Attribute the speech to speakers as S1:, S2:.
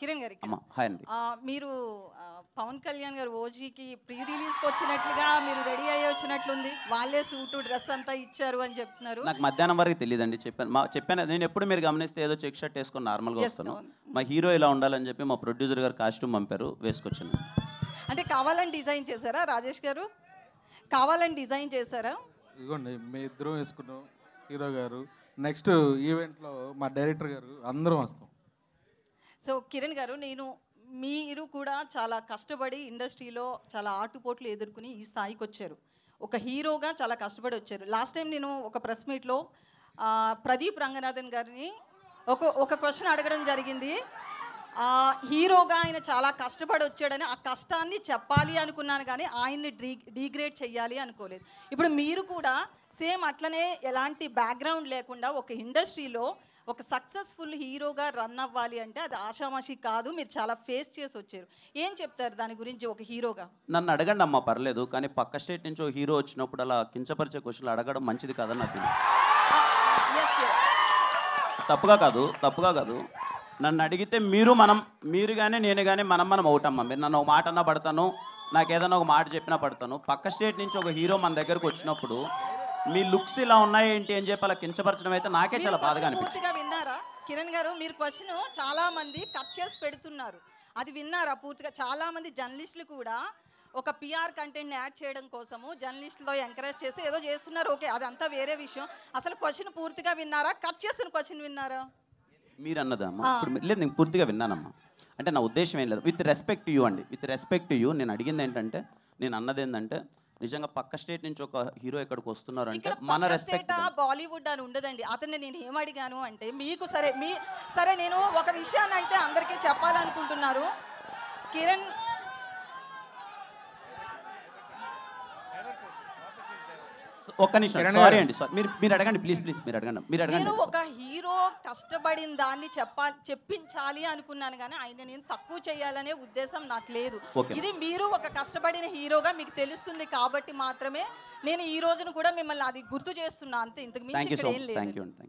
S1: కిరణ్ గారికి
S2: అమ్మ హాయ్ అండి.
S1: మీరు పవన్ కళ్యాణ్ గారు ఓజీకి ప్రీ రిలీజ్కి వచ్చినట్లుగా మీరు రెడీ అయ్యి వచ్చినట్లుంది. వాళ్ళే సూటు డ్రెస్ అంతా ఇచ్చారు అని చెప్తున్నారు.
S2: నాకు మధ్యాహ్నం వరకు తెలియదండి. చెప్పాను నేను ఎప్పుడు మీరు గమనిస్తే ఏదో చెక్ షర్ట్ వేసుకొని నార్మల్గా వస్తాను. మా హీరో ఇలా ఉండాలని చెప్పి మా ప్రొడ్యూసర్ గారు కాస్ట్యూమ్ పంపారు, వేసుకొచ్చాను.
S1: అంటే కావాలని డిజైన్ చేశారా రాజేష్ గారు? కావాలని డిజైన్ చేశారా?
S3: ఇదిగోండి మీ ఇద్దరం వేసుకున్నాం, హీరో గారు. నెక్స్ట్ ఈవెంట్లో మా డైరెక్టర్ గారు అందరం వస్తాం.
S1: సో కిరణ్ గారు, మీరు కూడా చాలా కష్టపడి ఇండస్ట్రీలో చాలా ఆటుపోట్లు ఎదుర్కొని ఈ స్థాయికి వచ్చారు. ఒక హీరోగా చాలా కష్టపడి వచ్చారు. లాస్ట్ టైం నేను ఒక ప్రెస్ మీట్లో ప్రదీప్ రంగనాథన్ గారిని ఒక క్వశ్చన్ అడగడం జరిగింది. హీరోగా ఆయన చాలా కష్టపడి వచ్చాడని ఆ కష్టాన్ని చెప్పాలి అనుకున్నాను, కానీ ఆయన్ని డీగ్రేడ్ చేయాలి అనుకోలేదు. ఇప్పుడు మీరు కూడా సేమ్ అట్లనే ఎలాంటి బ్యాక్గ్రౌండ్ లేకుండా ఒక ఇండస్ట్రీలో ఒక సక్సెస్ఫుల్ హీరోగా రన్ అవ్వాలి అంటే అది ఆషామాషి కాదు. మీరు చాలా ఫేస్ చేసి వచ్చారు. ఏం చెప్తారు దాని గురించి ఒక హీరోగా?
S2: నన్ను అడగండి అమ్మ, పర్లేదు. కానీ పక్క స్టేట్ నుంచి ఒక హీరో వచ్చినప్పుడు అలా కించపరిచే క్వశ్చన్లు అడగడం మంచిది కాదని నా ఫీలింగ్. తప్పుగా కాదు. నన్ను అడిగితే మీరు కానీ నేను కానీ మనం అవుటమ్మా. మీరు నన్ను ఒక మాట అన్నా పడతాను, నాకు ఏదైనా ఒక మాట చెప్పినా పడతాను. పక్క స్టేట్ నుంచి ఒక హీరో మన దగ్గరకు వచ్చినప్పుడు మీ లుక్స్ ఇలా ఉన్నాయి ఏంటి అని చెప్పి అలా కించపరచడం అయితే నాకే చాలా బాధగా అనిపించింది.
S1: పూర్తిగా విన్నారా కిరణ్ గారు? మీరు క్వశ్చన్ చాలా మంది కట్ చేసి పెడుతున్నారు, అది విన్నారా పూర్తిగా? చాలా మంది జర్నలిస్టులు కూడా ఒక పిఆర్ కంటెంట్ని యాడ్ చేయడం కోసము జర్నలిస్టులో ఎంకరేజ్ చేసి ఏదో చేస్తున్నారు. ఓకే, అదంతా వేరే విషయం. అసలు క్వశ్చన్ పూర్తిగా విన్నారా? కట్ చేసిన క్వశ్చన్ విన్నారా?
S2: మీరు అన్నదమ్మా ఇప్పుడు లేదు, నేను పూర్తిగా విన్నానమ్మా. అంటే నా ఉద్దేశం ఏం లేదు. విత్ రెస్పెక్ట్ టు యూ అండి, విత్ రెస్పెక్ట్ టు యూ నేను అడిగింది ఏంటంటే, నేను అన్నది ఏంటంటే, నిజంగా పక్క స్టేట్ నుంచి ఒక హీరో ఇక్కడికి వస్తున్నారు అంటే మన రెస్పెక్ట్.
S1: బాలీవుడ్ అని ఉండదండి. అతన్ని నేను ఏమడిగాను అంటే, మీకు సరే నేను ఒక విషయాన్ని అయితే అందరికీ చెప్పాలనుకుంటున్నారు. కిరణ్
S2: ఒక్క నిమిషం, సారీ అండి, మీరు అడగండి ప్లీజ్, మీరు అడగండి.
S1: నేను ఒక హీరో కష్టపడిన దాన్ని చెప్పించాలి అనుకున్నాను, కానీ ఆయన నేను తక్కువ చేయాలనే ఉద్దేశం నాకు లేదు. ఇది మీరు ఒక కష్టపడిన హీరోగా మీకు తెలుస్తుంది కాబట్టి మాత్రమే నేను ఈ రోజును కూడా మిమ్మల్ని అది గుర్తు చేస్తున్నా అంతే. ఇంతకు మించి ఏం లేదు.